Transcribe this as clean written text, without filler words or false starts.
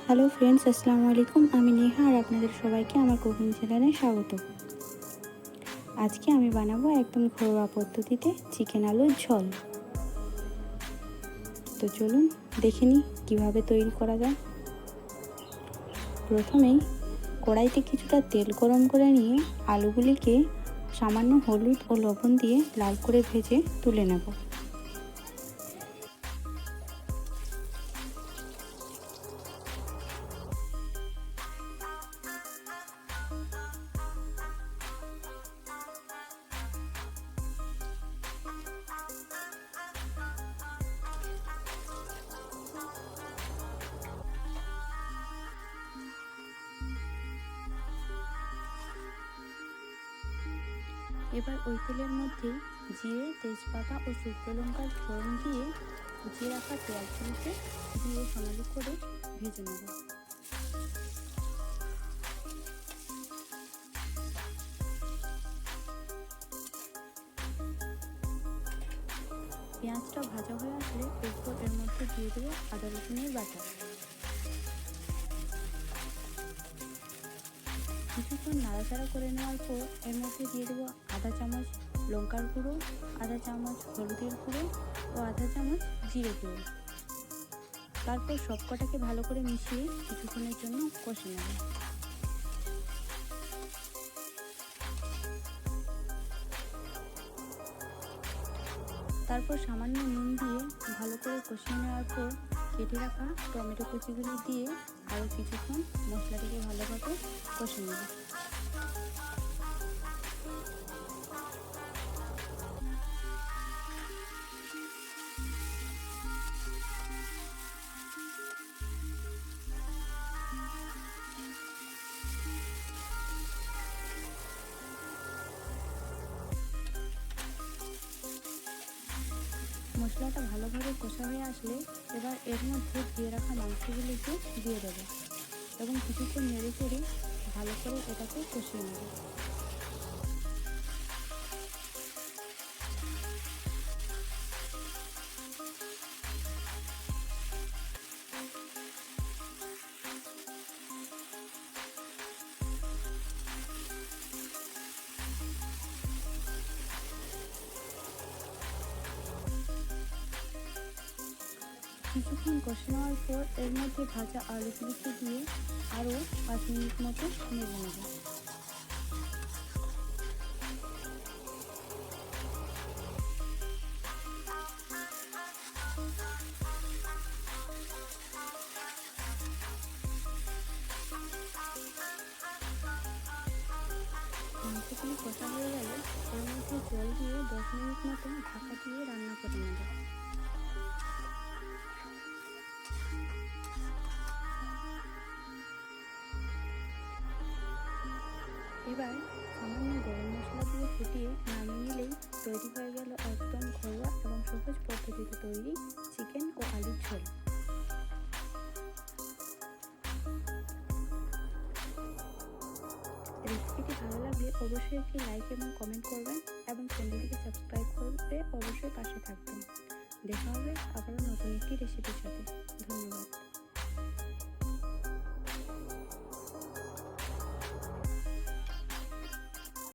Hello friends, আসসালামু আলাইকুম। আমি নেহা আর আপনাদের সবাইকে আমার কুকিং চ্যানেলে স্বাগত। আজকে আমি বানাবো একদম ঘরোয়া পদ্ধতিতে চিকেন আলুর ঝোল। তো চলুন দেখে নিই কীভাবে তৈরি করা যায়। প্রথমেই কড়াইতে কিছুটা তেল গরম করে নিয়ে আলুগুলিকে সামান্য হলুদ ও লবণ দিয়ে লাল করে ভেজে তুলে নেব। এবার ওই তেলের মধ্যে জিরে, তেজপাতা ও শুকনো লঙ্কার ফোড়ন দিয়ে কুচিয়ে রাখা পেঁয়াজগুলিকে দিয়ে সোনালি করে ভেজে নেব। পেঁয়াজটা ভাজা হয়ে আসলে এরপর এর মধ্যে দিয়ে দেবো আদা রসুনের বাটা। কিছুক্ষণ নাড়াচাড়া করে নেওয়ার পর এর মধ্যে দিয়ে দেবো আধা চামচ লঙ্কার গুঁড়ো, আধা চামচ হলুদের গুঁড়ো ও আধা চামচ জিরে গুঁড়ো। তারপর সবকটাকে ভালো করে মিশিয়ে কিছুক্ষণের জন্য কষে নেব। তারপর সামান্য নুন দিয়ে ভালো করে কষিয়ে নেওয়ার পর কেটে রাখা টমেটো কুচিগুলি দিয়ে আরও কিছুক্ষণ মশলাটিকে ভালোভাবে কষে নেব। মশলাটা ভালোভাবে কষা হয়ে আসলে এবার এর মধ্যে ধুয়ে রাখা মাংসগুলিকে দিয়ে দেবো এবং কিছুক্ষণ নেড়ে চেড়ে ভালো করে এটাকে কষিয়ে নেব। কিছুক্ষণ কষে নেওয়ার পর এর মধ্যে ভাজা আলুগুলিকে দিয়ে আরও 5 মিনিট মতো নেড়ে নেব। মাংসগুলি কষা হয়ে গেলে এর মধ্যে জল দিয়ে 10 মিনিট মতো ঢাকা দিয়ে রান্না করে নেব। এবার সামান্য গরম মশলা দিয়ে ফুটিয়ে নামিয়ে নিলেই তৈরি হয়ে গেল একদম ঘরোয়া এবং সহজ পদ্ধতিতে তৈরি চিকেন ও আলুর ঝোল। রেসিপিটি ভালো লাগলে অবশ্যই একটি লাইক এবং কমেন্ট করবেন এবং চ্যানেলটিকে সাবস্ক্রাইব করে অবশ্যই পাশে থাকবেন। দেখা হবে আবারও নতুন একটি রেসিপির সাথে। ধন্যবাদ।